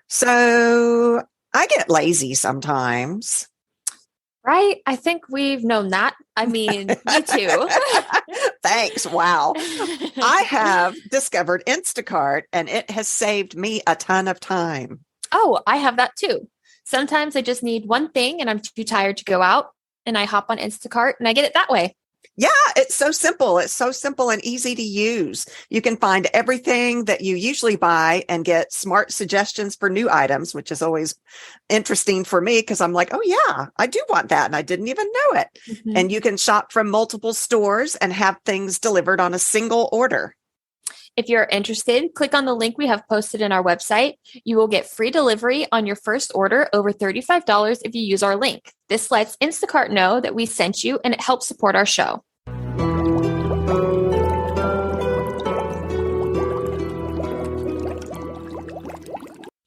So I get lazy sometimes. Right? I think we've known that. I mean, me too. Thanks. Wow. I have discovered Instacart and it has saved me a ton of time. Oh, I have that too. Sometimes I just need one thing and I'm too tired to go out and I hop on Instacart and I get it that way. Yeah, it's so simple. It's so simple and easy to use. You can find everything that you usually buy and get smart suggestions for new items, which is always interesting for me because I'm like, oh, yeah, I do want that. And I didn't even know it. Mhm. And you can shop from multiple stores and have things delivered on a single order. If you're interested, click on the link we have posted in our website. You will get free delivery on your first order over $35 if you use our link. This lets Instacart know that we sent you and it helps support our show.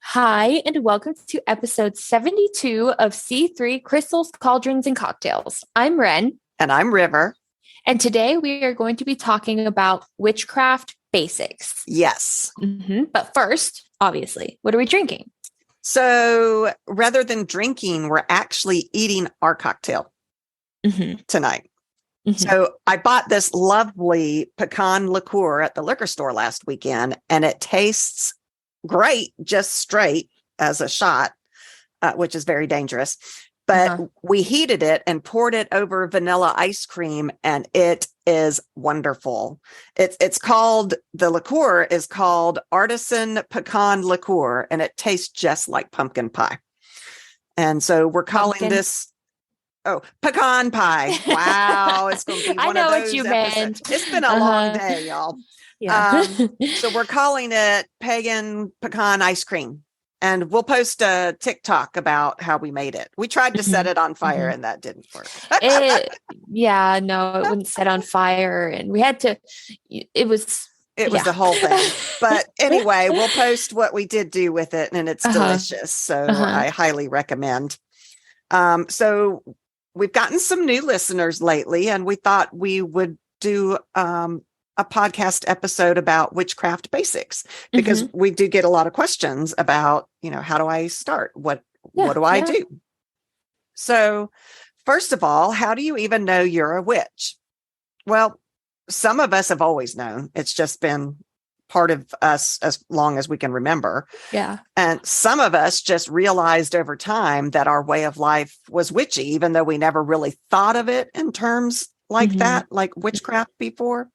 Hi, and welcome to episode 72 of C3 Crystals, Cauldrons, and Cocktails. I'm Wren. And I'm River. And today we are going to be talking about witchcraft basics. Yes. But first, obviously, what are we drinking? So rather than drinking, we're actually eating our cocktail tonight. So I bought this lovely pecan liqueur at the liquor store last weekend, and it tastes great, just straight as a shot, which is very dangerous. But we heated it and poured it over vanilla ice cream, and it is wonderful. It's called, the liqueur is called Artisan Pecan Liqueur, and it tastes just like pumpkin pie. And so we're calling this, pecan pie. Wow, it's going to be one I know of those what you episodes. meant. It's been a long day, y'all. Yeah. So we're calling it pagan pecan ice cream. And we'll post a TikTok about how we made it. We tried to set it on fire and that didn't work. It wouldn't set on fire. And we had to, it was the whole thing. But anyway, we'll post what we did do with it and it's delicious. So I highly recommend. So we've gotten some new listeners lately and we thought we would do a podcast episode about witchcraft basics because we do get a lot of questions about, how do I start? What do I do? So first of all, how do you even know you're a witch? Well, some of us have always known. It's just been part of us as long as we can remember. Yeah. And some of us just realized over time that our way of life was witchy, even though we never really thought of it in terms like that, like witchcraft before.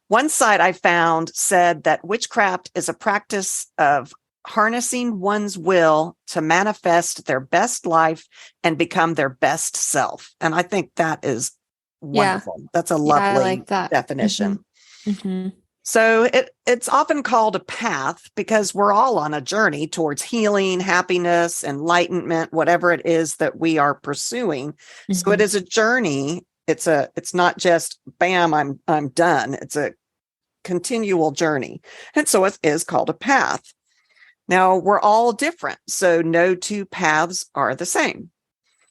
One site I found said that witchcraft is a practice of harnessing one's will to manifest their best life and become their best self. And I think that is wonderful. Yeah. That's a lovely definition. So it's often called a path because we're all on a journey towards healing, happiness, enlightenment, whatever it is that we are pursuing. So it is a journey. It's not just bam, I'm done. It's a continual journey. And so it is called a path. Now we're all different. So no two paths are the same.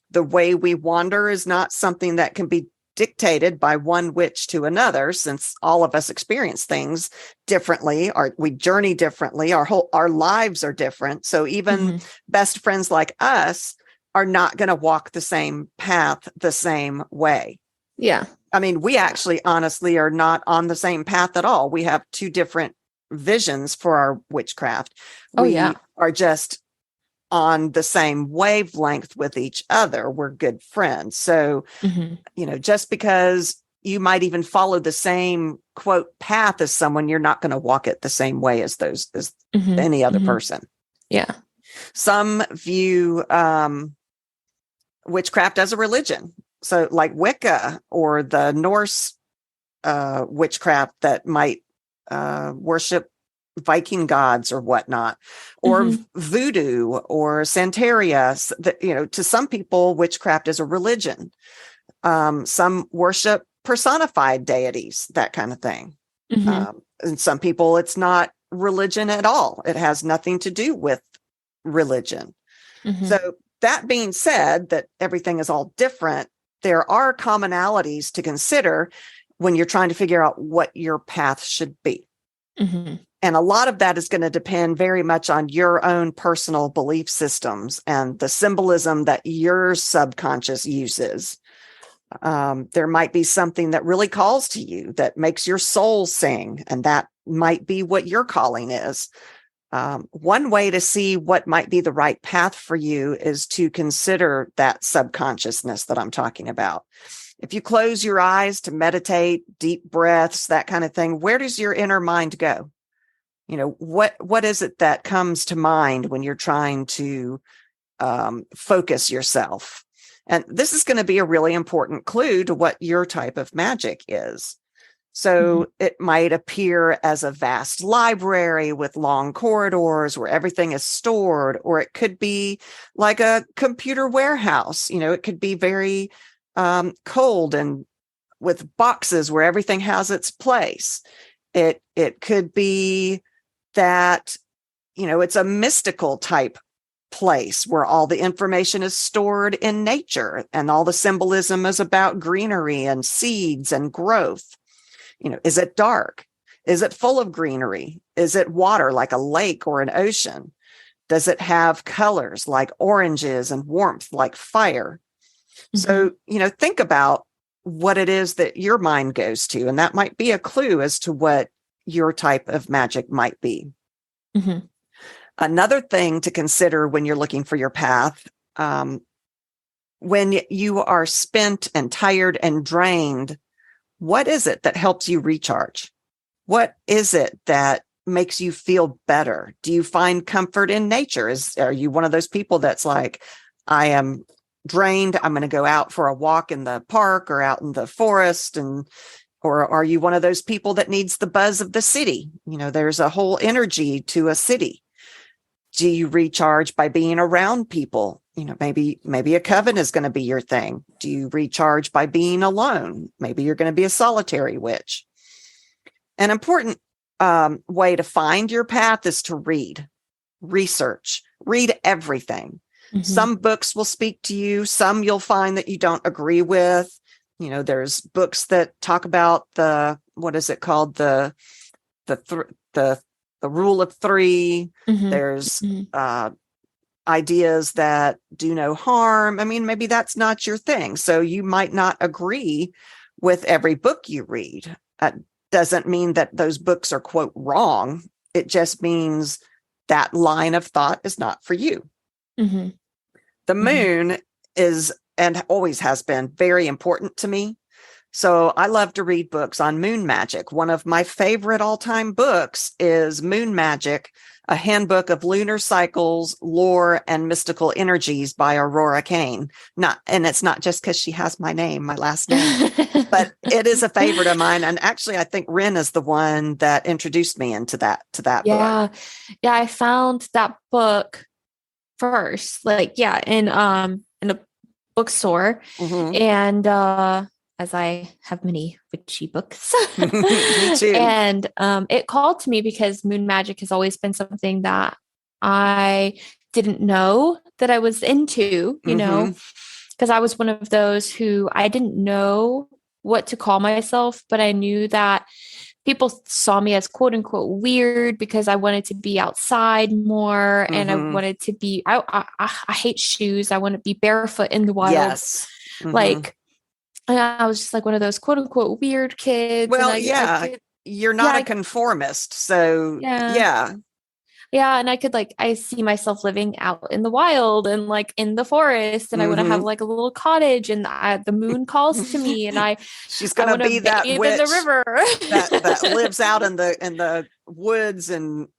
The way we wander is not something that can be dictated by one witch to another, since all of us experience things differently, we journey differently, our lives are different. So even best friends like us are not going to walk the same path the same way. Yeah. I mean, we actually honestly are not on the same path at all. We have two different visions for our witchcraft. We are just on the same wavelength with each other. We're good friends. So, just because you might even follow the same quote path as someone, you're not going to walk it the same way as any other person. Yeah. Some view witchcraft as a religion. So like Wicca or the Norse witchcraft that might worship Viking gods or whatnot, or voodoo or Santeria. To some people, witchcraft is a religion. Some worship personified deities, that kind of thing. And some people, it's not religion at all. It has nothing to do with religion. So that being said, that everything is all different, there are commonalities to consider when you're trying to figure out what your path should be. And a lot of that is going to depend very much on your own personal belief systems and the symbolism that your subconscious uses. There might be something that really calls to you that makes your soul sing, and that might be what your calling is. One way to see what might be the right path for you is to consider that subconsciousness that I'm talking about. If you close your eyes to meditate, deep breaths, that kind of thing, where does your inner mind go? What is it that comes to mind when you're trying to focus yourself? And this is going to be a really important clue to what your type of magic is. So it might appear as a vast library with long corridors where everything is stored, or it could be like a computer warehouse. It could be very cold and with boxes where everything has its place. It could be that, it's a mystical type place where all the information is stored in nature and all the symbolism is about greenery and seeds and growth. Is it dark? Is it full of greenery? Is it water like a lake or an ocean? Does it have colors like oranges and warmth like fire? So, think about what it is that your mind goes to, and that might be a clue as to what your type of magic might be. Another thing to consider when you're looking for your path, when you are spent and tired and drained, what is it that helps you recharge? What is it that makes you feel better? Do you find comfort in nature? Are you one of those people that's like, I am drained, I'm going to go out for a walk in the park or out in the forest? Or are you one of those people that needs the buzz of the city? There's a whole energy to a city. Do you recharge by being around people? Maybe a coven is going to be your thing. Do you recharge by being alone? Maybe you're going to be a solitary witch. An important way to find your path is to research, read everything. Some books will speak to you. Some you'll find that you don't agree with. There's books that talk about what is it called? The rule of three. There's ideas that do no harm. I mean, maybe that's not your thing. So you might not agree with every book you read. Doesn't mean that those books are, quote, wrong. It just means that line of thought is not for you. The moon is, and always has been, very important to me. So I love to read books on moon magic. One of my favorite all-time books is Moon Magic, a handbook of lunar cycles, lore, and mystical energies by Aurora Kane. And it's not just because she has my last name, but it is a favorite of mine. And actually, I think Wren is the one that introduced me into that book. Yeah, I found that book first, in a bookstore, and as I have many witchy books. Me too. And it called to me because moon magic has always been something that I didn't know that I was into, because I was one of those who I didn't know what to call myself, but I knew that people saw me as quote unquote weird because I wanted to be outside more, and I wanted to be, I hate shoes. I want to be barefoot in the wild. Yes. And I was just like one of those quote unquote weird kids. Well, you're not a conformist. So yeah. And I see myself living out in the wild and in the forest, and I want to have a little cottage, and the moon calls to me, and she's going to be that witch in the river that lives out in the woods and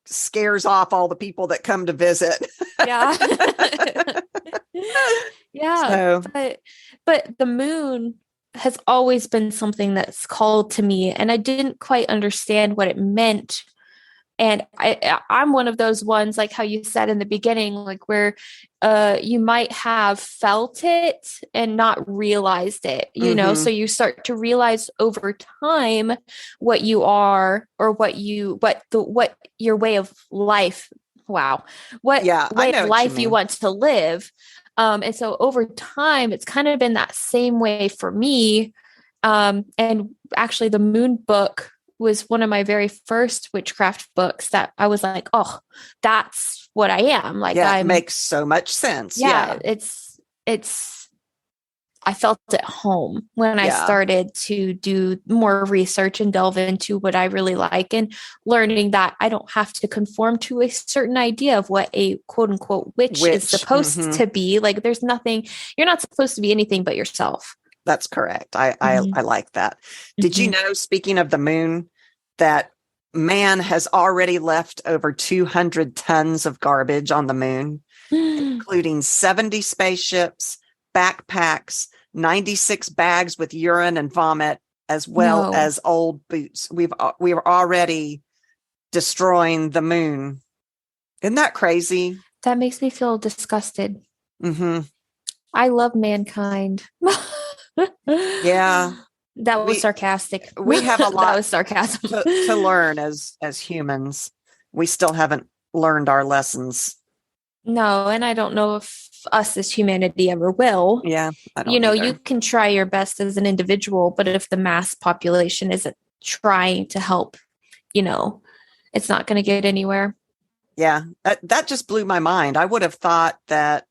scares off all the people that come to visit. Yeah. Yeah. So. But the moon has always been something that's called to me, and I didn't quite understand what it meant. And I'm one of those ones, like how you said in the beginning, where you might have felt it and not realized it, so you start to realize over time what you are, or what your way of life. Wow. What way of life you want to live. And so over time, it's kind of been that same way for me. And actually the moon book was one of my very first witchcraft books that I was like, oh, that's what I am. Like, it makes so much sense. Yeah. I felt at home when I started to do more research and delve into what I really like, and learning that I don't have to conform to a certain idea of what a quote unquote witch is supposed to be. Like, there's nothing, you're not supposed to be anything but yourself. That's correct. I like that. Did you know, speaking of the moon, that man has already left over 200 tons of garbage on the moon, including 70 spaceships, backpacks, 96 bags with urine and vomit, as well as old boots. We were already destroying the moon. Isn't that crazy? That makes me feel disgusted. I love mankind. Yeah. That was sarcastic. We have a lot that was sarcasm. to learn as humans. We still haven't learned our lessons. No, and I don't know if us as humanity ever will. Yeah. I don't either. You can try your best as an individual, but if the mass population isn't trying to help, it's not going to get anywhere. Yeah. That just blew my mind. I would have thought that,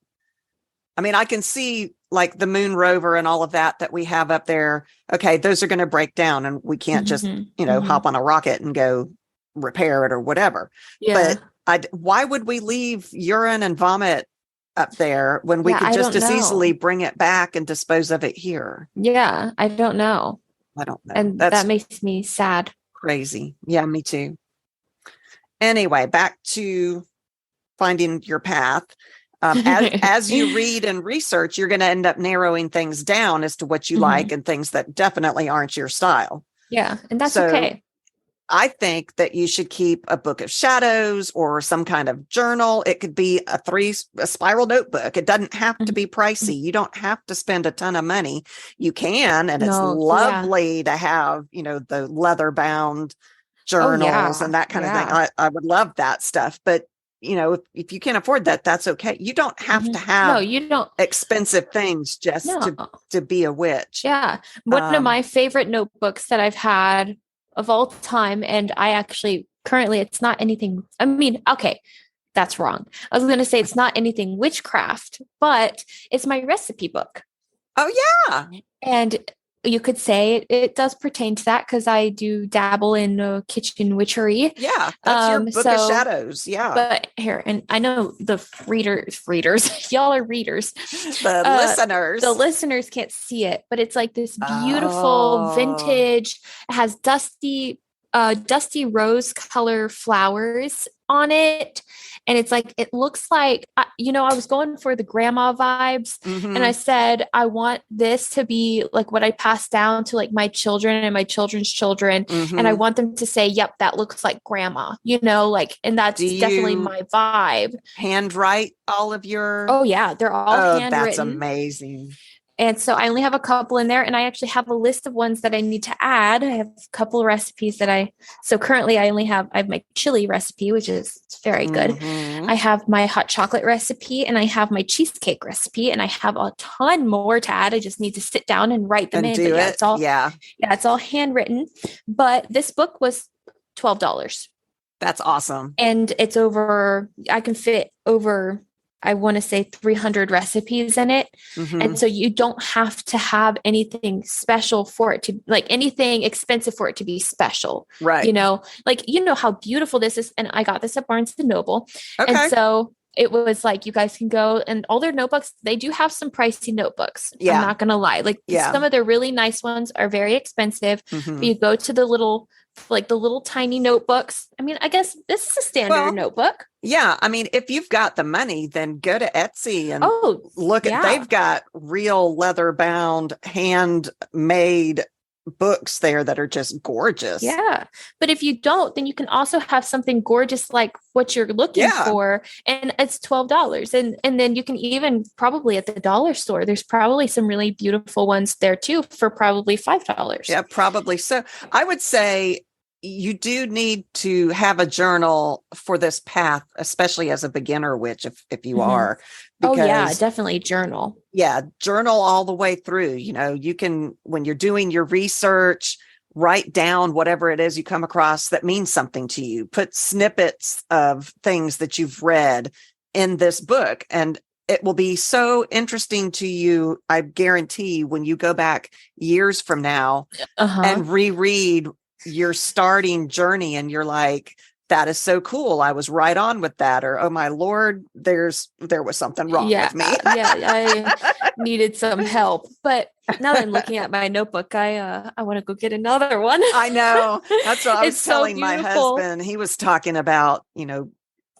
I can see like the moon rover and all of that we have up there. Okay, those are going to break down, and we can't just, hop on a rocket and go repair it or whatever. Yeah. But why would we leave urine and vomit up there when we could just as easily bring it back and dispose of it here? Yeah, I don't know. And that makes me sad. Crazy. Yeah, me too. Anyway, back to finding your path. As you read and research, you're going to end up narrowing things down as to what you like and things that definitely aren't your style. Yeah, and that's okay. I think that you should keep a book of shadows or some kind of journal. It could be a spiral notebook. It doesn't have to be pricey. You don't have to spend a ton of money. You can, and it's lovely to have, the leather bound journals and that kind of thing. I would love that stuff. But if you can't afford that, that's okay. You don't have to have expensive things just to be a witch. Yeah. One of my favorite notebooks that I've had of all time, and I actually currently, it's not anything. Okay, that's wrong. I was going to say it's not anything witchcraft, but it's my recipe book. Oh yeah. And you could say it does pertain to that because I do dabble in kitchen witchery. Yeah, that's your book of shadows. Yeah. But here, and I know the readers, y'all are readers. The listeners can't see it, but it's like this beautiful vintage. It has dusty rose color flowers on it. And it's like, it looks like, I was going for the grandma vibes, and I said, I want this to be like what I pass down to like my children and my children's children. And I want them to say, yep, that looks like grandma, and that's definitely my vibe. Handwrite all of your. Oh yeah. They're all handwritten. That's amazing. And so I only have a couple in there, and I actually have a list of ones that I need to add. I have a couple of recipes so currently I have my chili recipe, which is very good. I have my hot chocolate recipe, and I have my cheesecake recipe, and I have a ton more to add. I just need to sit down and write them in. It's all handwritten, but this book was $12. That's awesome. And it's I can fit over, I want to say 300 recipes in it. And so you don't have to have anything special for it to, like anything expensive for it to be special. Right. How beautiful this is. And I got this at Barnes & Noble. Okay. And so it was like, you guys can go, and all their notebooks, they do have some pricey notebooks. Yeah. I'm not going to lie. Some of the really nice ones are very expensive. But you go to the little tiny notebooks. I guess this is a standard notebook. Yeah. If you've got the money, then go to Etsy and look at, they've got real leather bound, handmade books there that are just gorgeous. Yeah. But if you don't, then you can also have something gorgeous like what you're looking for. And it's $12. And then you can even probably at the dollar store, there's probably some really beautiful ones there too for probably $5. Yeah, probably. So I would say you do need to have a journal for this path, especially as a beginner witch, if you are. Because, definitely journal. Yeah, journal all the way through. You can, when you're doing your research, write down whatever it is you come across that means something to you. Put snippets of things that you've read in this book, and it will be so interesting to you. I guarantee when you go back years from now and reread your starting journey, and you're like, that is so cool. I was right on with that. Or, oh my Lord, there was something wrong with me. I needed some help. But now that I'm looking at my notebook, I want to go get another one. I know. That's what I was telling so my husband. He was talking about,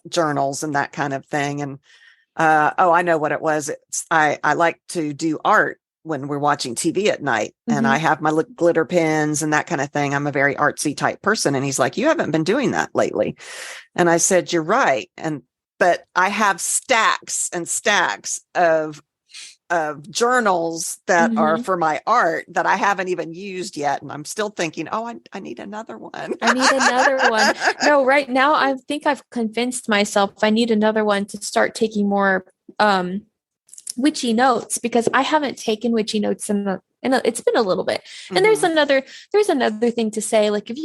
journals and that kind of thing. And, I know what it was. I like to do art when we're watching TV at night, and I have my glitter pens and that kind of thing. I'm a very artsy type person. And he's like, you haven't been doing that lately. And I said, you're right. But I have stacks and stacks of journals that are for my art that I haven't even used yet. And I'm still thinking, I need another one. I need another one. No, right now, I think I've convinced myself I need another one to start taking more, witchy notes, because I haven't taken witchy notes it's been a little bit. And there's another thing to say, like if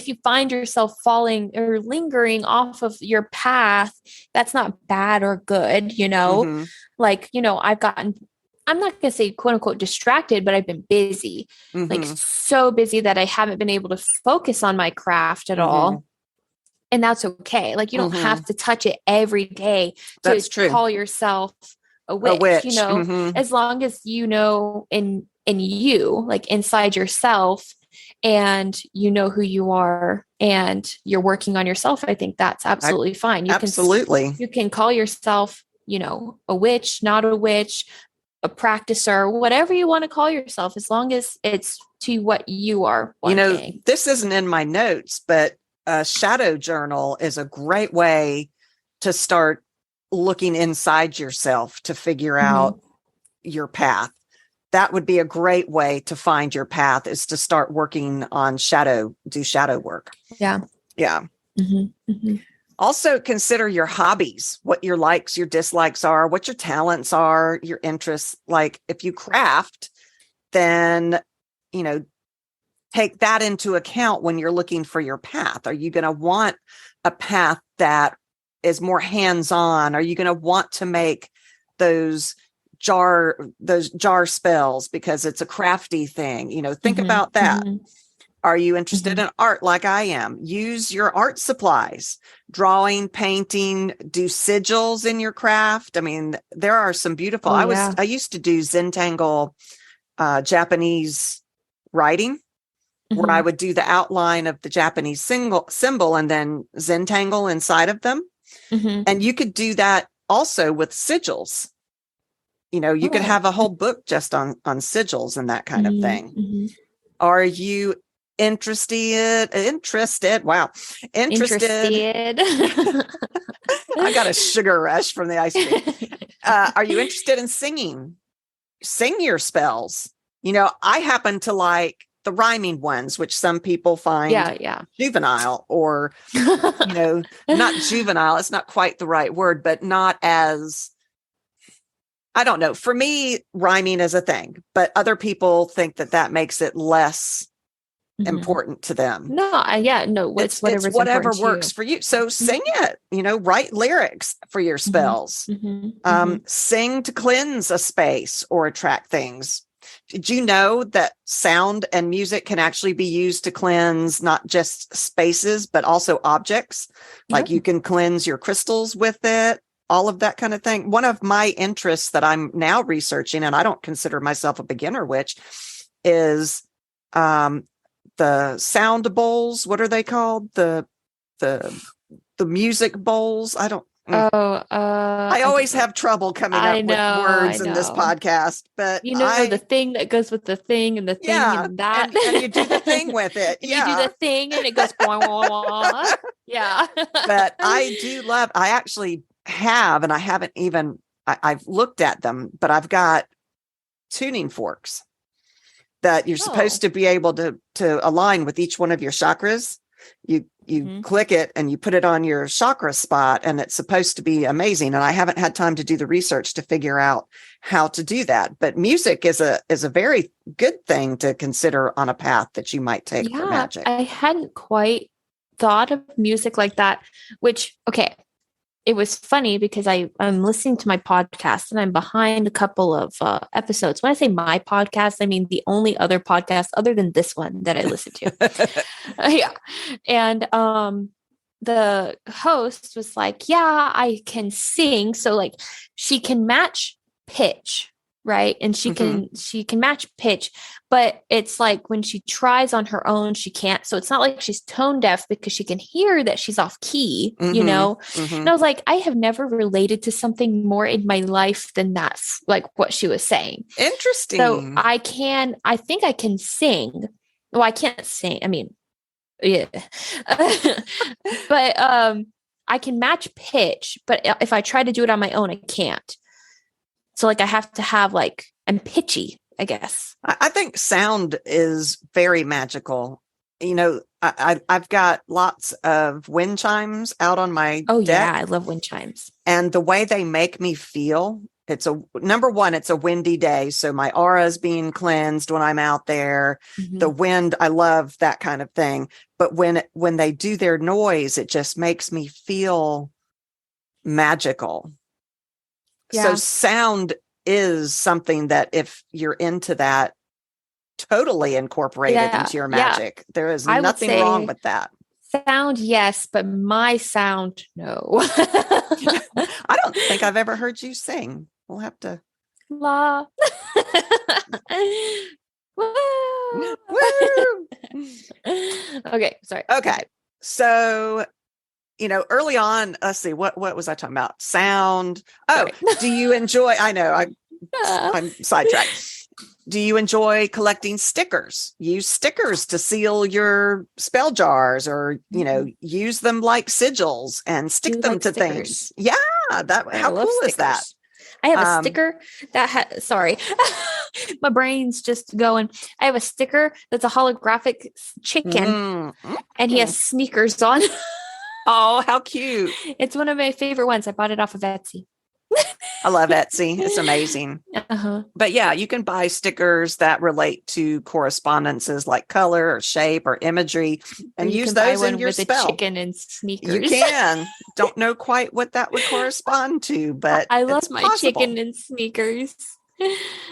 you find yourself falling or lingering off of your path, that's not bad or good, like, I'm not going to say quote unquote distracted, but I've been busy, like so busy that I haven't been able to focus on my craft at all. And that's okay. Like you don't have to touch it every day to call yourself a witch, as long as in you, like inside yourself, and who you are, and you're working on yourself. I think that's absolutely fine. You can call yourself, a witch, not a witch, a practicer, whatever you want to call yourself, as long as it's to what you are wanting. This isn't in my notes, but a shadow journal is a great way to start looking inside yourself to figure out your path. That would be a great way to find your path, is to start working on do shadow work. Yeah. Yeah. Also consider your hobbies, what your likes, your dislikes are, what your talents are, your interests. Like if you craft, then, take that into account when you're looking for your path. Are you going to want a path that is more hands-on? Are you going to want to make those jar spells because it's a crafty thing? Think about that. Are you interested in art like I am? Use your art supplies, drawing, painting, do sigils in your craft. I mean, there are some beautiful, I used to do Zentangle, Japanese writing, where I would do the outline of the Japanese symbol and then Zentangle inside of them. And you could do that also with sigils. You could have a whole book just on sigils and that kind of thing. Are you interested? Wow. Interested. I got a sugar rush from the ice cream. Are you interested in singing? Sing your spells. I happen to like the rhyming ones, which some people find juvenile, or, not juvenile. It's not quite the right word, but not as, I don't know. For me, rhyming is a thing, but other people think that makes it less important to them. It's whatever works for you. So sing it, write lyrics for your spells. Sing to cleanse a space or attract things. Did you know that sound and music can actually be used to cleanse not just spaces, but also objects? Like you can cleanse your crystals with it, all of that kind of thing. One of my interests that I'm now researching, and I don't consider myself a beginner witch, is the sound bowls. What are they called? The music bowls. I don't. I always have trouble coming up with words in this podcast, but the thing that goes with the thing and the thing and that, and you do the thing with it. You do the thing and it goes. Wah, wah, wah. Yeah. But I do love. I actually have, and I haven't even. I've looked at them, but I've got tuning forks that you're supposed to be able to align with each one of your chakras. You click it and you put it on your chakra spot, and it's supposed to be amazing. And I haven't had time to do the research to figure out how to do that. But music is a very good thing to consider on a path that you might take for magic. I hadn't quite thought of music like that, which, okay, it was funny because I'm listening to my podcast and I'm behind a couple of episodes. When I say my podcast, I mean the only other podcast other than this one that I listen to. Yeah. And the host was like, yeah, I can sing. So like she can match pitch, right? And she can match pitch, but it's like when she tries on her own, she can't. So it's not like she's tone deaf because she can hear that she's off key, you know? And I was like, I have never related to something more in my life than that, like what she was saying. Interesting. So I think I can sing. Well, I can't sing. I mean, yeah. But I can match pitch, but if I try to do it on my own, I can't. So like I have to have like, I'm pitchy, I guess. I think sound is very magical. You know, I've got lots of wind chimes out on my deck. Yeah, I love wind chimes. And the way they make me feel, number one, it's a windy day. So my aura is being cleansed when I'm out there. The wind, I love that kind of thing. But when they do their noise, it just makes me feel magical. Yeah. So sound is something that if you're into that, totally incorporate it into your magic. There is nothing wrong with that. Sound, yes, but my sound, no. I don't think I've ever heard you sing. We'll have to. La. Woo! Okay, sorry. Okay. So, you know, early on, let's see, what was I talking about? Sound. Oh, do you enjoy, I know, I'm sidetracked. Do you enjoy collecting stickers? Use stickers to seal your spell jars, or, you know, use them like sigils and stick them to things. Yeah. How cool is that? I have a sticker that sorry, my brain's just going. I have a sticker that's a holographic chicken and he has sneakers on. Oh, how cute. It's one of my favorite ones. I bought it off of Etsy. I love Etsy. It's amazing. But yeah, you can buy stickers that relate to correspondences like color or shape or imagery, and use those in your spell. A chicken and sneakers. You can. Don't know quite what that would correspond to, but I love my chicken and sneakers.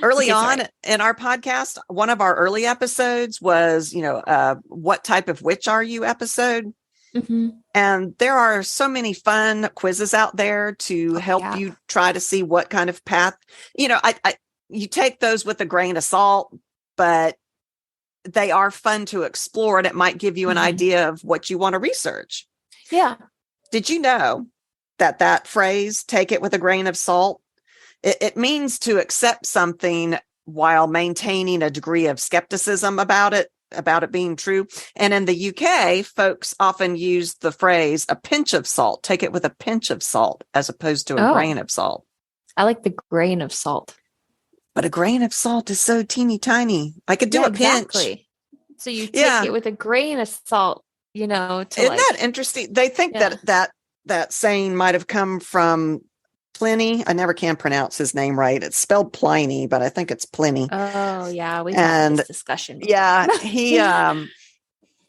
Early on in our podcast, one of our early episodes was, you know, what type of witch are you episode? And there are so many fun quizzes out there to help you try to see what kind of path, you know, you take those with a grain of salt, but they are fun to explore, and it might give you an idea of what you want to research. Yeah. Did you know that phrase, take it with a grain of salt, it means to accept something while maintaining a degree of skepticism about it being true. And in the UK, folks often use the phrase a pinch of salt, take it with a pinch of salt, as opposed to a grain of salt. I like the grain of salt. But a grain of salt is so teeny tiny. I could do a pinch. So you take it with a grain of salt, you know. Isn't that interesting? They think that saying might have come from Pliny. I never can pronounce his name right. It's spelled Pliny, but I think it's Pliny. Oh yeah, we had this discussion before. Yeah, he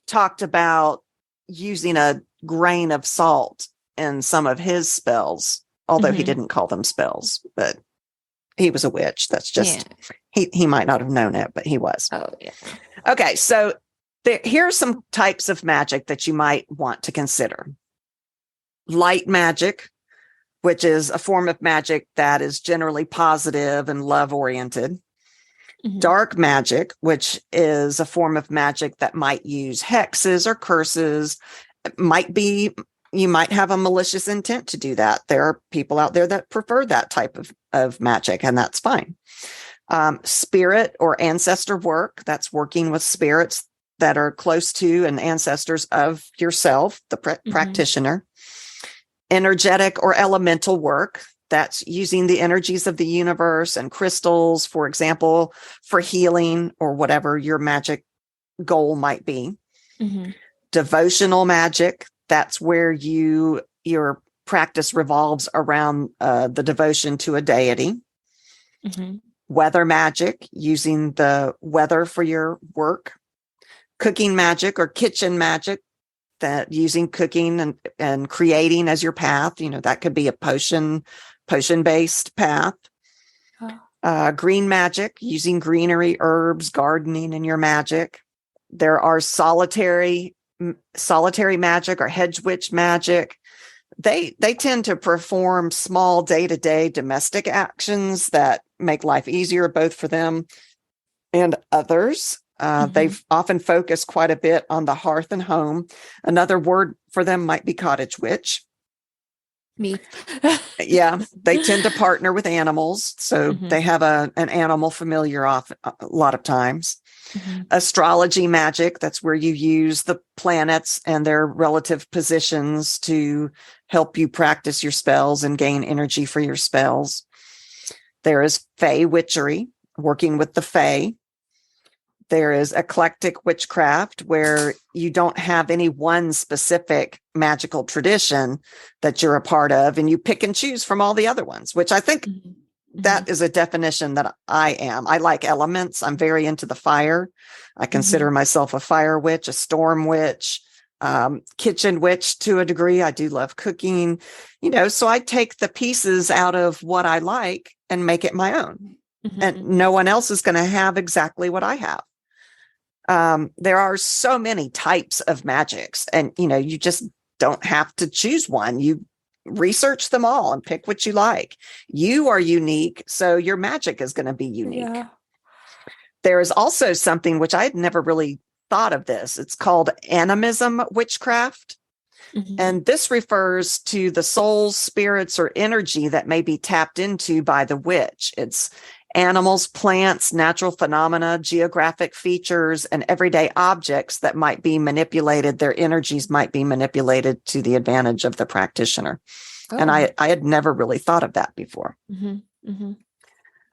talked about using a grain of salt in some of his spells, although he didn't call them spells, but he was a witch. That's just he might not have known it, but he was. Oh yeah. Okay, so here are some types of magic that you might want to consider. Light magic, which is a form of magic that is generally positive and love-oriented. Dark magic, which is a form of magic that might use hexes or curses. You might have a malicious intent to do that. There are people out there that prefer that type of magic, and that's fine. Spirit or ancestor work, that's working with spirits that are close to and ancestors of yourself, the practitioner. Energetic or elemental work, that's using the energies of the universe and crystals, for example, for healing or whatever your magic goal might be. Devotional magic, that's where your practice revolves around the devotion to a deity. Mm-hmm. Weather magic, using the weather for your work. Cooking magic or kitchen magic, that using cooking and creating as your path. That could be a potion-based path. Green magic, using greenery, herbs, gardening in your magic. There are solitary magic or hedge witch magic. They tend to perform small day-to-day domestic actions that make life easier both for them and others. They've often focused quite a bit on the hearth and home. Another word for them might be cottage witch. Me. Yeah, they tend to partner with animals. So they have an animal familiar a lot of times. Astrology magic, that's where you use the planets and their relative positions to help you practice your spells and gain energy for your spells. There is Fae witchery, working with the Fae. There is eclectic witchcraft, where you don't have any one specific magical tradition that you're a part of, and you pick and choose from all the other ones, which I think that is a definition that I am. I like elements. I'm very into the fire. I consider myself a fire witch, a storm witch, kitchen witch to a degree. I do love cooking, so I take the pieces out of what I like and make it my own. And no one else is going to have exactly what I have. There are so many types of magics, and you just don't have to choose one. You research them all and pick what you like. You are unique, so your magic is going to be unique. Yeah. There is also something which I had never really thought of this. It's called animism witchcraft. And this refers to the souls, spirits, or energy that may be tapped into by the witch. It's animals, plants, natural phenomena, geographic features, and everyday objects that might be manipulated. Their energies might be manipulated to the advantage of the practitioner. And I had never really thought of that before.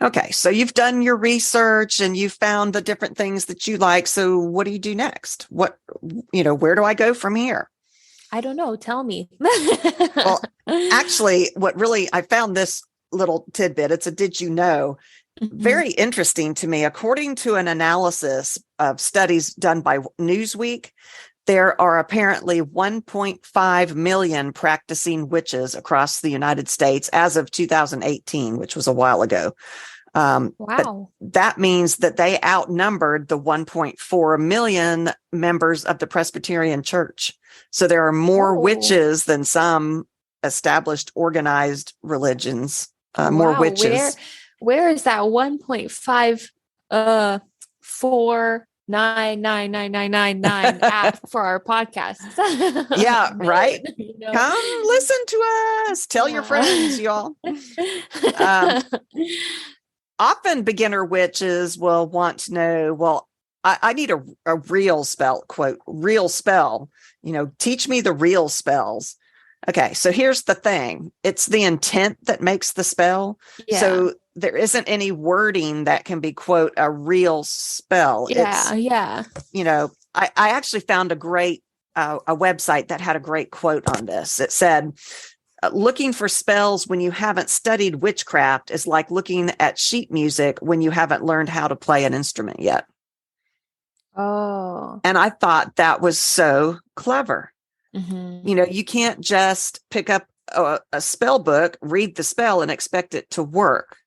Okay, so you've done your research and you've found the different things that you like. So what do you do next? Where do I go from here? I don't know. Tell me. Well, actually, I found this little tidbit. It's a did you know? Very interesting to me. According to an analysis of studies done by Newsweek, there are apparently 1.5 million practicing witches across the United States as of 2018, which was a while ago. Wow. But that means that they outnumbered the 1.4 million members of the Presbyterian Church. So there are more witches than some established organized religions, more witches. Where is that 1.5 4999999 app for our podcast? Yeah, right. Come listen to us. Tell your friends, y'all. Often beginner witches will want to know, well, I need a real spell, quote, real spell, teach me the real spells. Okay, so here's the thing. It's the intent that makes the spell. Yeah. So there isn't any wording that can be, quote, a real spell. I actually found a great, a website that had a great quote on this. It said, looking for spells when you haven't studied witchcraft is like looking at sheet music when you haven't learned how to play an instrument yet. Oh. And I thought that was so clever. You can't just pick up a spell book, read the spell, and expect it to work.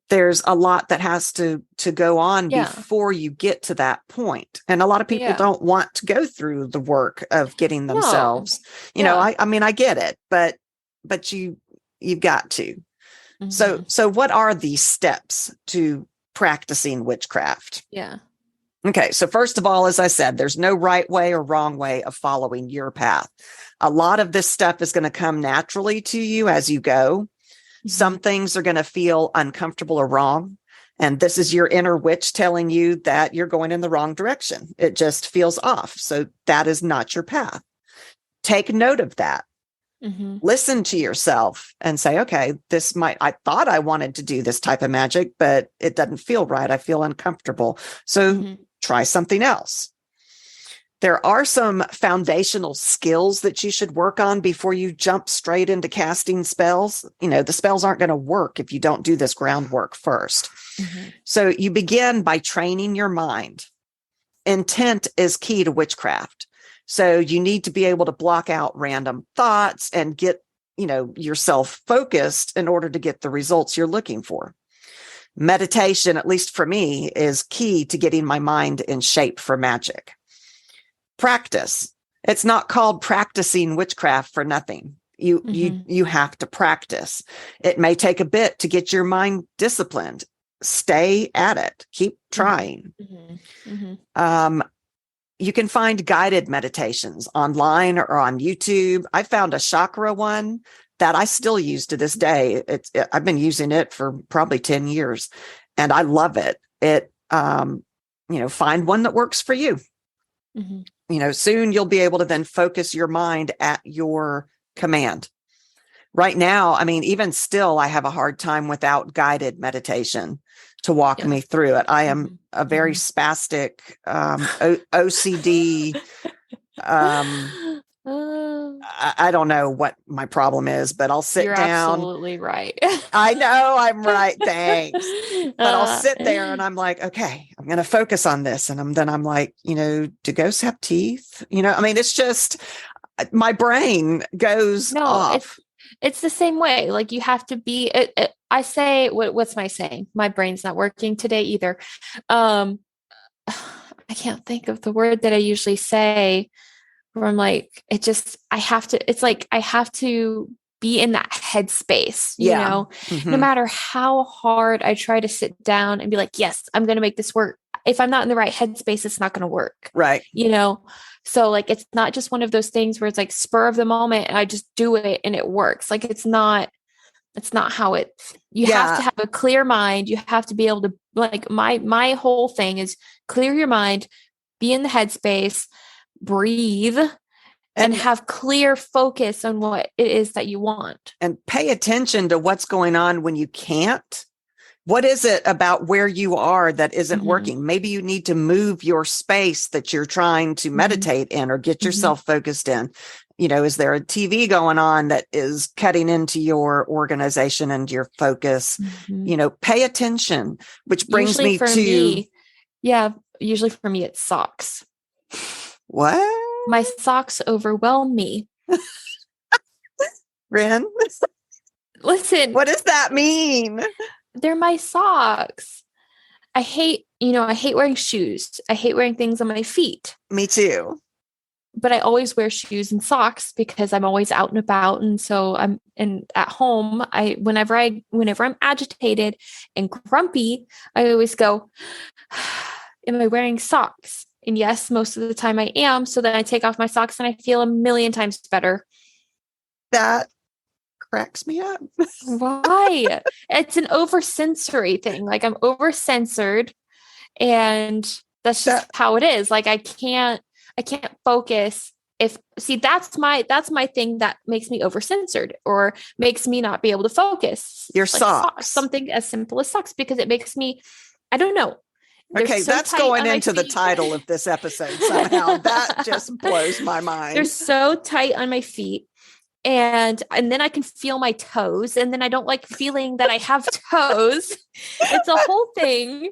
There's a lot that has to go on before you get to that point. And a lot of people don't want to go through the work of getting themselves, I mean, I get it, but you've got to. So what are these steps to practicing witchcraft? Yeah. Okay. So first of all, as I said, there's no right way or wrong way of following your path. A lot of this stuff is going to come naturally to you as you go. Some things are going to feel uncomfortable or wrong. And this is your inner witch telling you that you're going in the wrong direction. It just feels off. So that is not your path. Take note of that. Listen to yourself and say, okay, I thought I wanted to do this type of magic, but it doesn't feel right. I feel uncomfortable. So try something else. There are some foundational skills that you should work on before you jump straight into casting spells. The spells aren't going to work if you don't do this groundwork first. Mm-hmm. So you begin by training your mind. Intent is key to witchcraft. So you need to be able to block out random thoughts and get, yourself focused in order to get the results you're looking for. Meditation, at least for me, is key to getting my mind in shape for magic. Practice. It's not called practicing witchcraft for nothing. You have to practice. It may take a bit to get your mind disciplined. Stay at it. Keep trying. Mm-hmm. Mm-hmm. You can find guided meditations online or on YouTube. I found a chakra one that I still use to this day. I've been using it for probably 10 years and I love it. Find one that works for you. Mm-hmm. Soon you'll be able to then focus your mind at your command. Right now, even still, I have a hard time without guided meditation to walk me through it. I am a very spastic, OCD. I don't know what my problem is, but I'll sit down. You're absolutely right. I know I'm right. Thanks. But I'll sit there and I'm like, okay, I'm going to focus on this. And then I'm like, do ghosts have teeth? It's just my brain goes off. It's the same way. Like you have to be, I say, what's my saying? My brain's not working today either. I can't think of the word that I usually say where I'm like, I have to be in that headspace, mm-hmm. No matter how hard I try to sit down and be like, yes, I'm going to make this work. If I'm not in the right headspace, it's not going to work. Right. So like, it's not just one of those things where it's like spur of the moment and I just do it and it works. Like, it's not how you have to have a clear mind. You have to be able to, like, my whole thing is clear your mind, be in the headspace, breathe, and have clear focus on what it is that you want. And pay attention to what's going on when you can't. What is it about where you are that isn't mm-hmm. working? Maybe you need to move your space that you're trying to meditate mm-hmm. in or get yourself mm-hmm. focused in. Is there a TV going on that is cutting into your organization and your focus? Mm-hmm. Pay attention, which brings usually for me, it's socks. What? My socks overwhelm me. Wren? Listen. What does that mean? They're my socks. I hate wearing shoes. I hate wearing things on my feet. Me too. But I always wear shoes and socks because I'm always out and about. And so at home, whenever I'm agitated and grumpy, I always go, am I wearing socks? And yes, most of the time I am. So then I take off my socks and I feel a million times better. That cracks me up. Why? It's an oversensory thing. Like, I'm oversensored and that's just how it is. Like, I can't focus that's my thing that makes me oversensored or makes me not be able to focus. Your socks. Something as simple as socks, because it makes me, I don't know. Okay, so that's going into the title of this episode somehow. That just blows my mind. They're so tight on my feet. And then I can feel my toes. And then I don't like feeling that I have toes. It's a whole thing.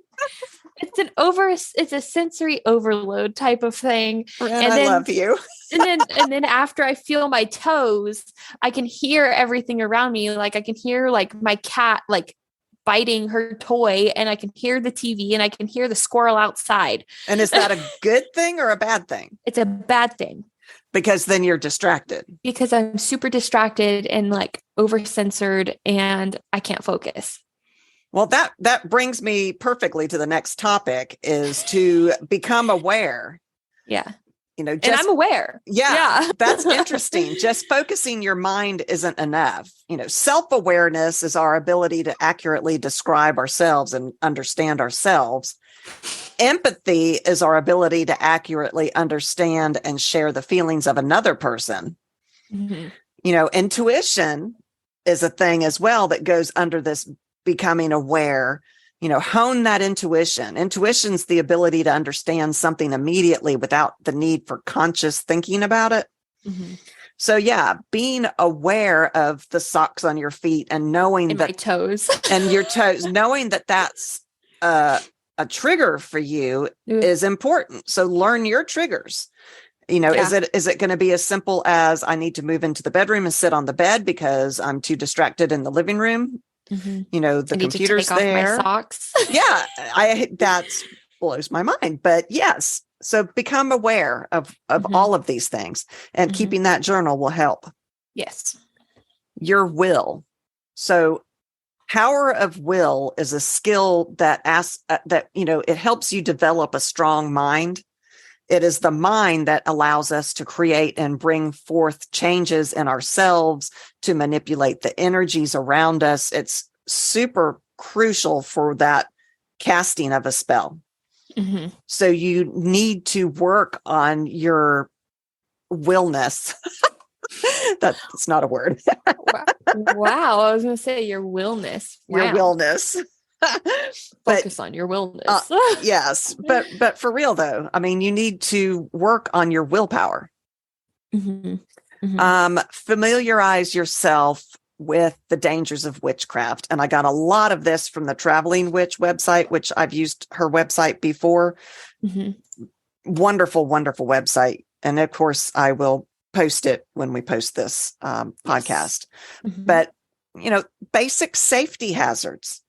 It's a sensory overload type of thing. Wren, and then, I love you. and then after I feel my toes, I can hear everything around me. Like, I can hear like my cat, like, biting her toy, and I can hear the TV and I can hear the squirrel outside. And is that a good thing or a bad thing? It's a bad thing. Because then you're distracted. Because I'm super distracted and like oversensored and I can't focus. Well, that brings me perfectly to the next topic, is to become aware. Yeah. And I'm aware. Yeah. That's interesting. Just focusing your mind isn't enough. Self-awareness is our ability to accurately describe ourselves and understand ourselves. Empathy is our ability to accurately understand and share the feelings of another person. Mm-hmm. Intuition is a thing as well that goes under this becoming aware. hone that intuition. Intuition's the ability to understand something immediately without the need for conscious thinking about it. Mm-hmm. So yeah, being aware of the socks on your feet and knowing And my toes and your toes, knowing that that's a trigger for you Ugh. is important. So learn your triggers. Is it going to be as simple as I need to move into the bedroom and sit on the bed because I'm too distracted in the living room? Mm-hmm. The computer's to take there. Off my socks. Yeah, that blows my mind. But yes, so become aware of Mm-hmm. all of these things, and Mm-hmm. keeping that journal will help. Yes. Your will. So power of will is a skill that it helps you develop a strong mind. It is the mind that allows us to create and bring forth changes in ourselves, to manipulate the energies around us. It's super crucial for that casting of a spell. Mm-hmm. So you need to work on your willness. That's not a word. Wow. I was going to say your willness. Wow. Your willness. Focus on your willness. Yes. But for real though, I mean, you need to work on your willpower. Mm-hmm. Mm-hmm. Familiarize yourself with the dangers of witchcraft. And I got a lot of this from the Traveling Witch website, which I've used her website before. Mm-hmm. Wonderful, wonderful website. And of course, I will post it when we post this podcast. Mm-hmm. But, basic safety hazards.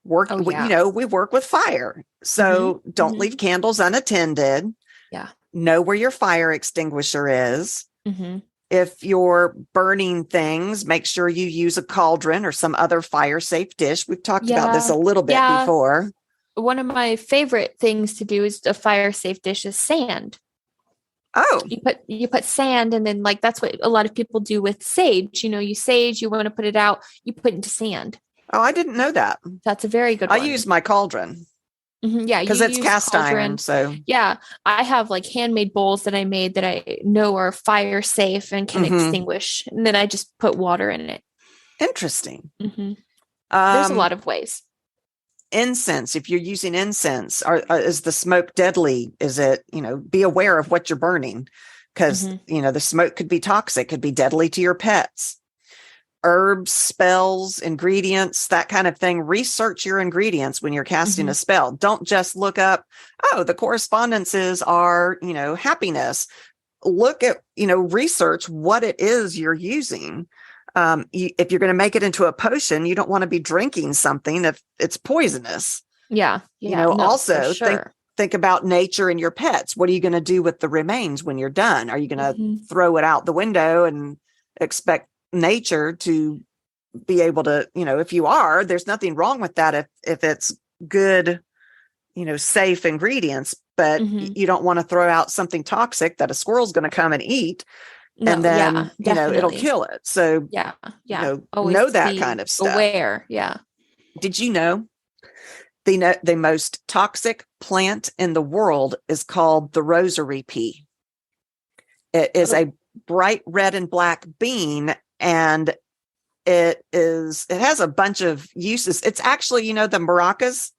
We work with fire. So don't leave candles unattended. Yeah. Know where your fire extinguisher is. Mm-hmm. If you're burning things, make sure you use a cauldron or some other fire safe dish. We've talked about this a little bit before. One of my favorite things to do is a fire safe dish is sand. Oh, you put sand, and then that's what a lot of people do with sage. You sage, you want to put it out, you put it into sand. Oh, I didn't know that. That's a very good one. I use my cauldron. Mm-hmm, yeah, because it's cast iron. So yeah, I have handmade bowls that I made that I know are fire safe and can extinguish, and then I just put water in it. Interesting. Mm-hmm. There's a lot of ways. Incense. If you're using incense, is the smoke deadly? Is it be aware of what you're burning, because the smoke could be toxic, could be deadly to your pets. Herbs, spells, ingredients, that kind of thing. Research your ingredients when you're casting a spell. Don't just look up, the correspondences are, happiness. Look at, research what it is you're using. If you're going to make it into a potion, you don't want to be drinking something if it's poisonous. Yeah. Also think about nature and your pets. What are you going to do with the remains when you're done? Are you going to throw it out the window and expect nature to be able to, if you are, there's nothing wrong with that if it's good, safe ingredients, but you don't want to throw out something toxic that a squirrel's going to come and eat. No, and then it'll kill it. So know that kind of stuff. Aware. Yeah. Did you know the most toxic plant in the world is called the rosary pea? It is a bright red and black bean, and it has a bunch of uses. It's actually, the maracas.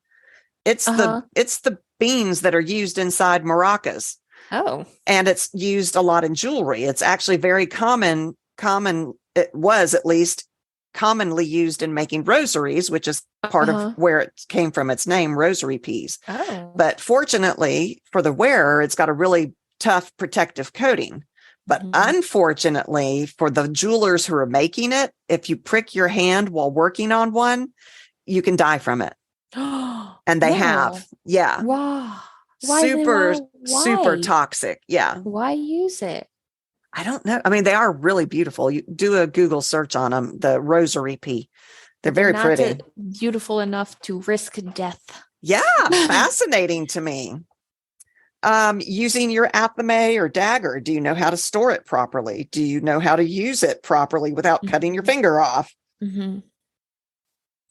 It's the beans that are used inside maracas. Oh. And it's used a lot in jewelry. It's actually very common. It was at least commonly used in making rosaries, which is part of where it came from, its name, rosary peas. Oh. But fortunately for the wearer, it's got a really tough protective coating. But unfortunately for the jewelers who are making it, if you prick your hand while working on one, you can die from it. And they have. Yeah. Wow. Super toxic. Yeah. Why use it? I don't know. I mean, they are really beautiful. You do a Google search on them, the rosary pea. They're very pretty. Beautiful enough to risk death. Yeah. Fascinating to me. Using your athame or dagger. Do you know how to store it properly? Do you know how to use it properly without cutting your finger off?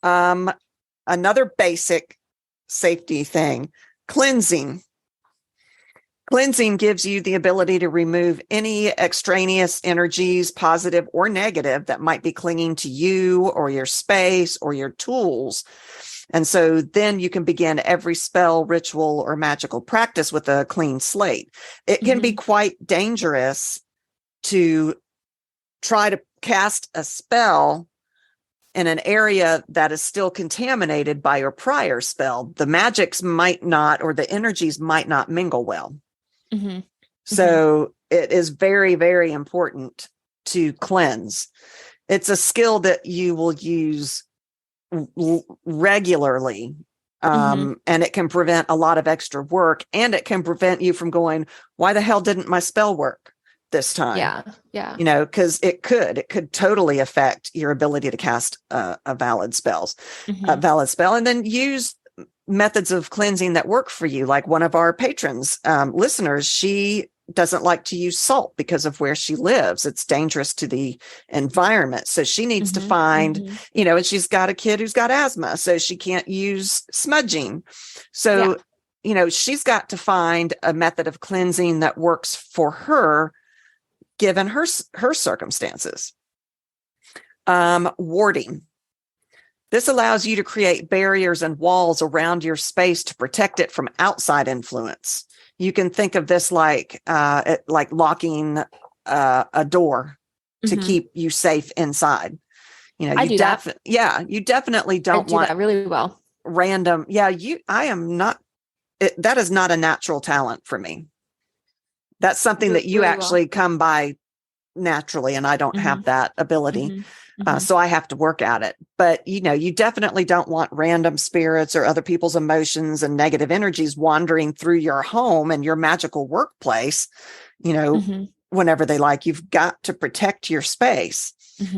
Another basic safety thing, cleansing. Cleansing gives you the ability to remove any extraneous energies, positive or negative, that might be clinging to you or your space or your tools. And so then you can begin every spell, ritual, or magical practice with a clean slate. It can be quite dangerous to try to cast a spell in an area that is still contaminated by your prior spell. The magics might not, or the energies might not mingle well. So it is very, very important to cleanse. It's a skill that you will use regularly. And it can prevent a lot of extra work, and it can prevent you from going, why the hell didn't my spell work this time? Yeah. Because it could totally affect your ability to cast a valid spell. And then use methods of cleansing that work for you. Like one of our patrons, listeners, she doesn't like to use salt because of where she lives. It's dangerous to the environment. So she needs to find, and she's got a kid who's got asthma, so she can't use smudging. So, she's got to find a method of cleansing that works for her, given her circumstances. Warding. This allows you to create barriers and walls around your space to protect it from outside influence. You can think of this like locking a door to keep you safe inside. I do that. You definitely don't want that really well. Random. I am not. That is not a natural talent for me. That's something that you actually come by naturally, and I don't have that ability. So I have to work at it. But, you definitely don't want random spirits or other people's emotions and negative energies wandering through your home and your magical workplace, whenever they like. You've got to protect your space.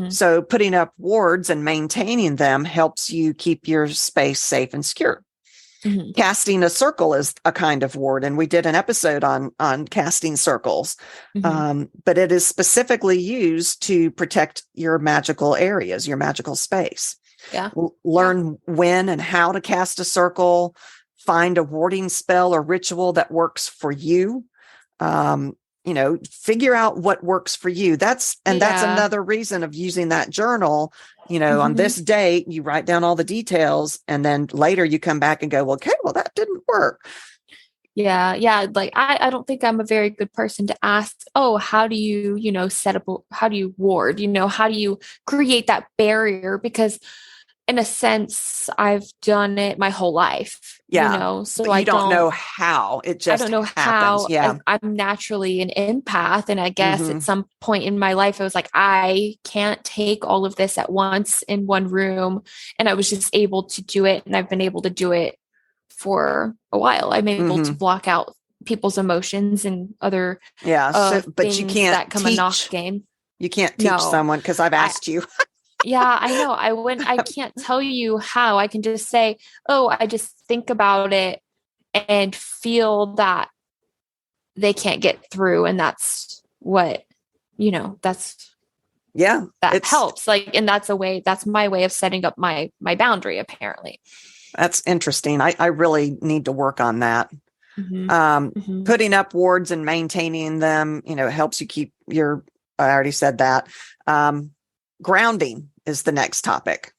So putting up wards and maintaining them helps you keep your space safe and secure. Casting a circle is a kind of ward, and we did an episode on casting circles, but it is specifically used to protect your magical areas, your magical space. Learn when and how to cast a circle, find a warding spell or ritual that works for you. Figure out what works for you. That's another reason of using that journal. On this date, you write down all the details, and then later you come back and go, well, okay, well, that didn't work. Yeah. Like, I don't think I'm a very good person to ask, how do you, set up, how do you ward, how do you create that barrier? Because in a sense, I've done it my whole life, so I don't know how. It just I don't know happens. how. I'm naturally an empath. And I guess at some point in my life, I was like, I can't take all of this at once in one room. And I was just able to do it. And I've been able to do it for a while. I'm able to block out people's emotions and other but you can't that come a Nótt game. You can't teach someone, because I've asked you. Yeah, I know. I can't tell you how. I can just say, I just think about it and feel that they can't get through. And that's what, that helps. Like, and that's my way of setting up my boundary, apparently. That's interesting. I really need to work on that. Putting up wards and maintaining them, helps you keep I already said that. Grounding is the next topic.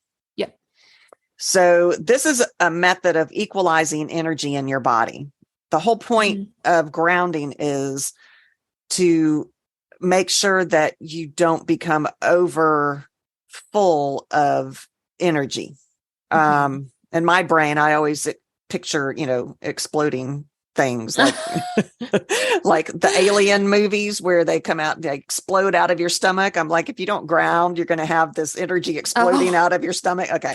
So this is a method of equalizing energy in your body. The whole point of grounding is to make sure that you don't become over full of energy. In my brain, I always picture, exploding things like like the Alien movies where they come out and they explode out of your stomach. I'm like, if you don't ground, you're going to have this energy exploding out of your stomach. Okay.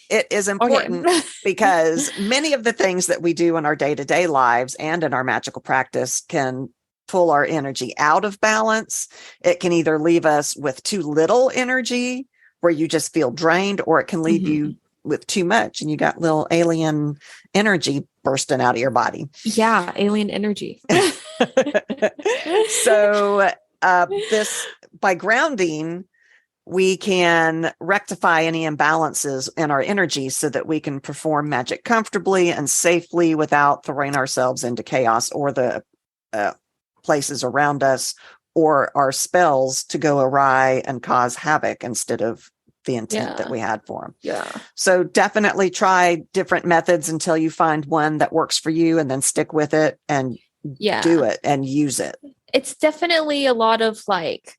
It is important because many of the things that we do in our day-to-day lives and in our magical practice can pull our energy out of balance. It can either leave us with too little energy where you just feel drained, or it can leave you with too much and you got little alien energy bursting out of your body. Yeah, alien energy. So by grounding, we can rectify any imbalances in our energy so that we can perform magic comfortably and safely without throwing ourselves into chaos or the places around us, or our spells to go awry and cause havoc instead of the intent that we had for them. Yeah. So definitely try different methods until you find one that works for you, and then stick with it and do it and use it. It's definitely a lot of like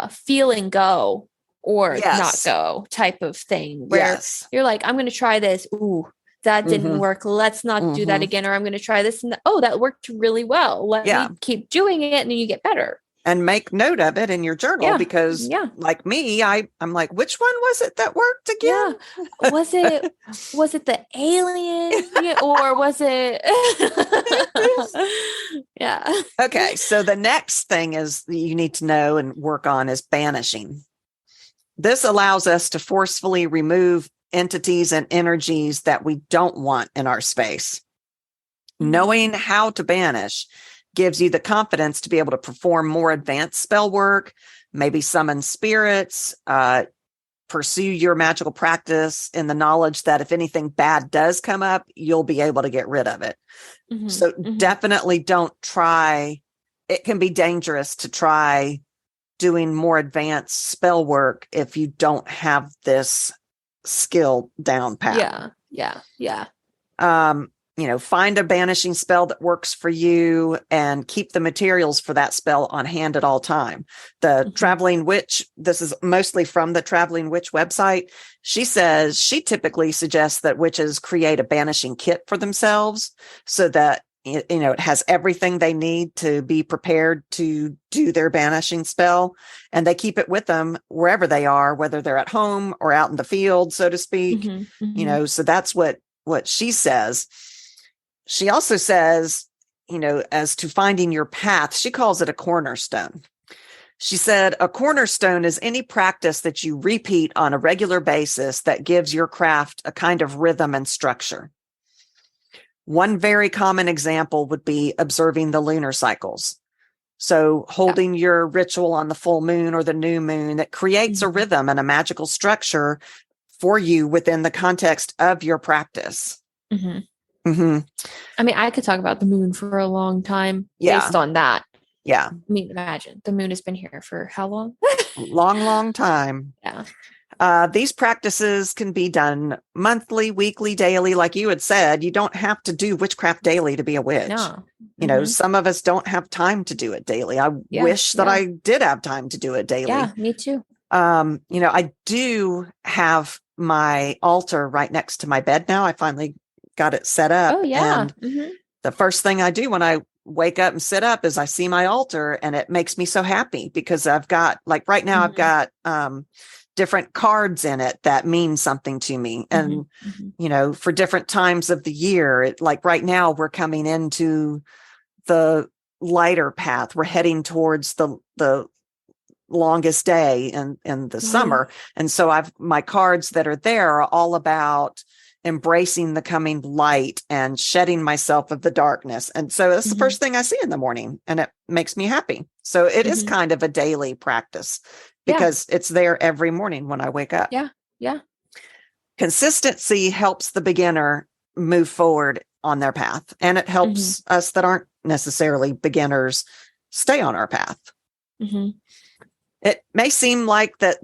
feel and go or not go type of thing where you're like, I'm going to try this. Ooh, that didn't work. Let's not do that again. Or I'm going to try this. And that worked really well. Let me keep doing it. And then you get better. And make note of it in your journal because like me, I'm like, which one was it that worked again? Yeah. Was it the alien or was it? Yeah. Okay. So the next thing is you need to know and work on is banishing. This allows us to forcefully remove entities and energies that we don't want in our space. Knowing how to banish gives you the confidence to be able to perform more advanced spell work, maybe summon spirits, pursue your magical practice in the knowledge that if anything bad does come up, you'll be able to get rid of it. So definitely don't try. It can be dangerous to try doing more advanced spell work if you don't have this skill down pat. Yeah. Find a banishing spell that works for you and keep the materials for that spell on hand at all time. The Traveling Witch, this is mostly from the Traveling Witch website. She says she typically suggests that witches create a banishing kit for themselves so that, it has everything they need to be prepared to do their banishing spell. And they keep it with them wherever they are, whether they're at home or out in the field, so to speak. So that's what she says. She also says, as to finding your path, she calls it a cornerstone. She said, a cornerstone is any practice that you repeat on a regular basis that gives your craft a kind of rhythm and structure. One very common example would be observing the lunar cycles. So holding your ritual on the full moon or the new moon, that creates a rhythm and a magical structure for you within the context of your practice. I mean, I could talk about the moon for a long time based on that. Yeah. I mean, imagine the moon has been here for how long? long time. Yeah. These practices can be done monthly, weekly, daily. Like you had said, you don't have to do witchcraft daily to be a witch. No. Some of us don't have time to do it daily. I wish that I did have time to do it daily. Yeah, me too. I do have my altar right next to my bed now. I finally got it set up. Oh, yeah. And the first thing I do when I wake up and sit up is I see my altar, and it makes me so happy because I've got, like right now, I've got different cards in it that mean something to me. And, for different times of the year, like right now, we're coming into the lighter path. We're heading towards the longest day in the summer. And so my cards that are there are all about embracing the coming light and shedding myself of the darkness. And so that's the first thing I see in the morning, and it makes me happy. So it is kind of a daily practice because it's there every morning when I wake up. Yeah. Consistency helps the beginner move forward on their path, and it helps us that aren't necessarily beginners stay on our path. It may seem like that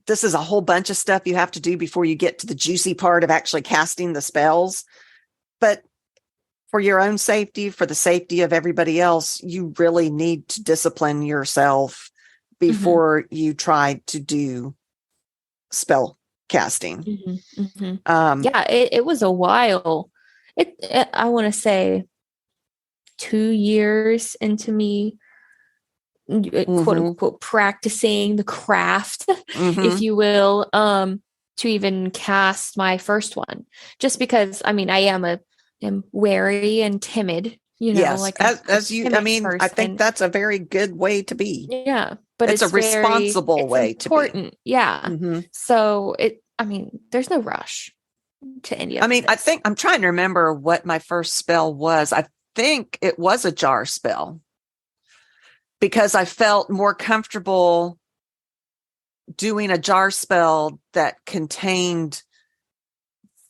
this is a whole bunch of stuff you have to do before you get to the juicy part of actually casting the spells. But for your own safety, for the safety of everybody else, you really need to discipline yourself before you try to do spell casting. It was a while. I want to say 2 years into me, quote unquote, practicing the craft, if you will, to even cast my first one. Just because, I mean, I am wary and timid, like as you, I mean, person. I think that's a very good way to be. Yeah, but it's a responsible way to be. Important. Yeah. So there's no rush to any of this. I think I'm trying to remember what my first spell was. I think it was a jar spell, because I felt more comfortable doing a jar spell that contained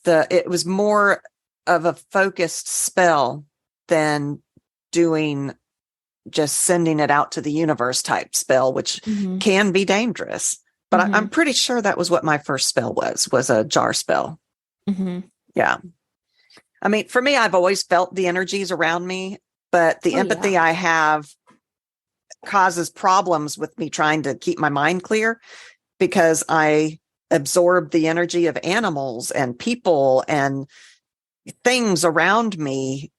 it was more of a focused spell than doing just sending it out to the universe type spell, which can be dangerous. But I'm pretty sure that was what my first spell was a jar spell. Yeah. I mean, for me, I've always felt the energies around me, but the empathy I have causes problems with me trying to keep my mind clear because I absorb the energy of animals and people and things around me.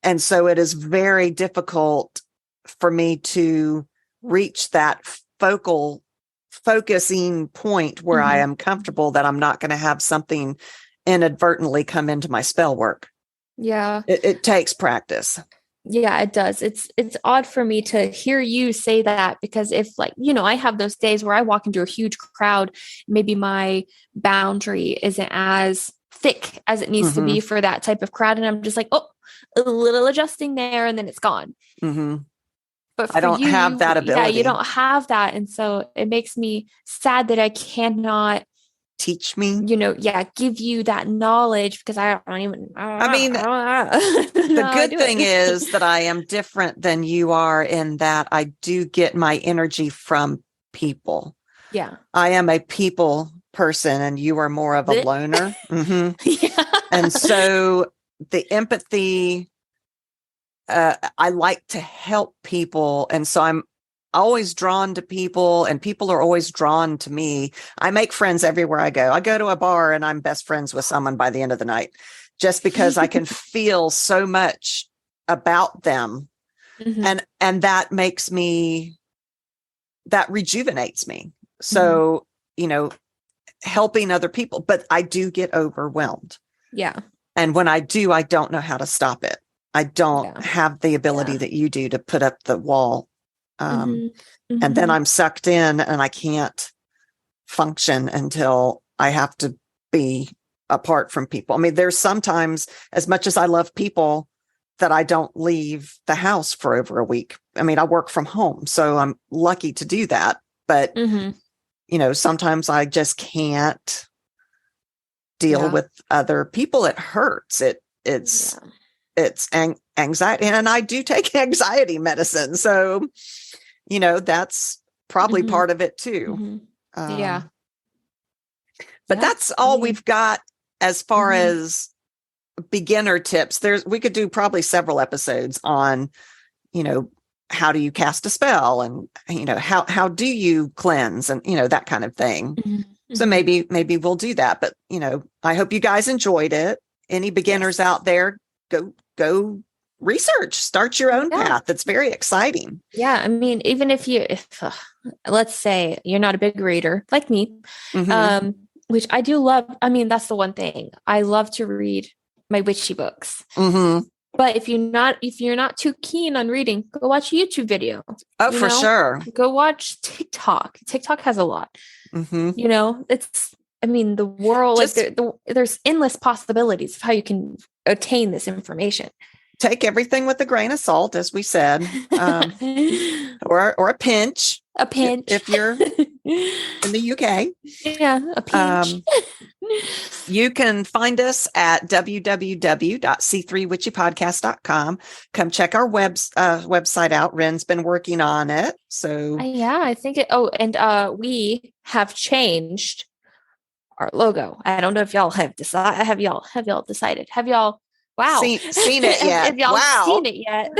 And so it is very difficult for me to reach that focusing point where I am comfortable that I'm not going to have something inadvertently come into my spell work. Yeah. It takes practice. Yeah, it does. It's odd for me to hear you say that because if like, I have those days where I walk into a huge crowd, maybe my boundary isn't as thick as it needs to be for that type of crowd. And I'm just like, oh, a little adjusting there and then it's gone. But I don't have that ability. Yeah, you don't have that. And so it makes me sad that I cannot teach me, give you that knowledge because I don't even, the good thing is that I am different than you are in that I do get my energy from people. Yeah. I am a people person and you are more of a loner. Yeah. And so the empathy, I like to help people. And so I'm always drawn to people and people are always drawn to me. I make friends everywhere I go. I go to a bar and I'm best friends with someone by the end of the night, just because I can feel so much about them. And that makes me, that rejuvenates me. So, helping other people, but I do get overwhelmed. Yeah. And when I do, I don't know how to stop it. I don't have the ability that you do to put up the wall. And then I'm sucked in and I can't function until I have to be apart from people. I mean, there's sometimes, as much as I love people, that I don't leave the house for over a week. I mean, I work from home, so I'm lucky to do that. But, sometimes I just can't deal with other people. It hurts. It's anxiety. And I do take anxiety medicine. So, that's probably part of it too. But that's all we've got as far as beginner tips. We could do probably several episodes on, how do you cast a spell and, how do you cleanse and, that kind of thing. So maybe we'll do that, but, I hope you guys enjoyed it. Any beginners out there, go research, start your own path. It's very exciting. Yeah. I mean, even if let's say you're not a big reader like me, which I do love. I mean, that's the one thing I love to read my witchy books. But if you're not too keen on reading, go watch a YouTube video. Oh, for sure. Go watch TikTok. TikTok has a lot. It's, the world, there's endless possibilities of how you can obtain this information. Take everything with a grain of salt, as we said, or a pinch. A pinch. If you're in the UK. Yeah, a pinch. You can find us at www.c3witchypodcast.com. Come check our website out. Wren's been working on it. So I think it. Oh, and we have changed our logo. I don't know if y'all have decided. Have y'all decided? Have y'all? Wow. Seen it yet? If y'all seen it yet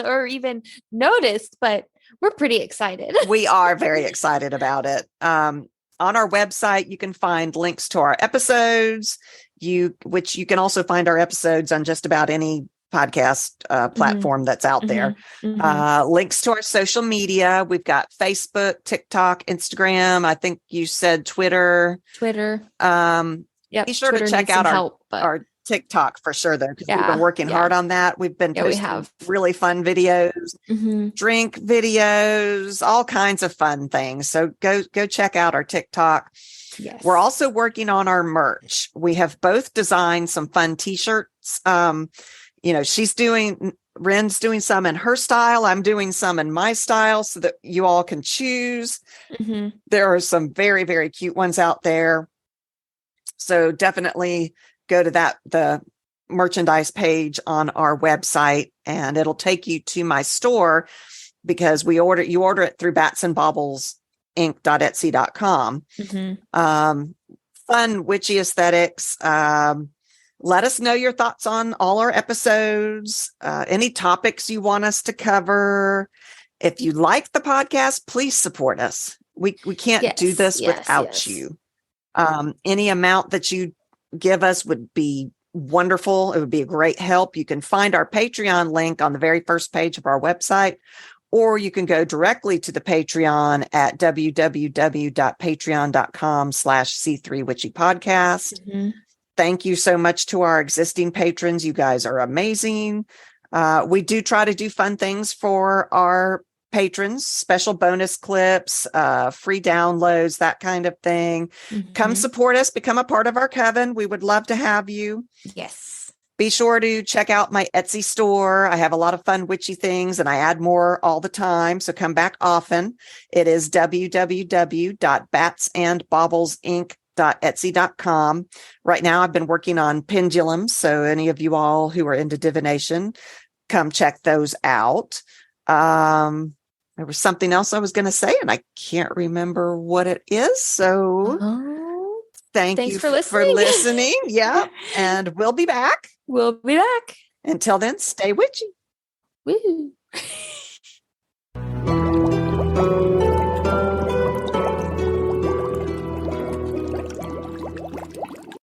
or even noticed, but we're pretty excited. We are very excited about it. On our website, you can find links to our episodes, which you can also find our episodes on just about any podcast platform that's out there. Links to our social media. We've got Facebook, TikTok, Instagram. I think you said Twitter. Be sure to check out our TikTok for sure, though, because we've been working hard on that. We've been posting really fun videos, drink videos, all kinds of fun things. So go check out our TikTok. Yes. We're also working on our merch. We have both designed some fun t-shirts. Wren's doing some in her style. I'm doing some in my style so that you all can choose. There are some very, very cute ones out there. So definitely go to the merchandise page on our website and it'll take you to my store because you order it through Bats and Baubles baublesink.etsy.com. Fun witchy aesthetics. Let us know your thoughts on all our episodes, any topics you want us to cover. If you like the podcast, please support us. We can't do this without you. Any amount that you give us would be wonderful. It would be a great help. You can find our Patreon link on the very first page of our website, or you can go directly to the Patreon at www.patreon.com/C3witchypodcast. Thank you so much to our existing patrons. You guys are amazing. We do try to do fun things for our patrons, special bonus clips, free downloads, that kind of thing. Come support us, become a part of our coven. We would love to have you. Yes. Be sure to check out my Etsy store. I have a lot of fun witchy things and I add more all the time. So come back often. It is www.batsandbaublesink.etsy.com. Right now I've been working on pendulums. So any of you all who are into divination, come check those out. There was something else I was going to say and I can't remember what it is. So thanks you for listening. Yeah. And we'll be back. We'll be back. Until then, stay witchy. Woo.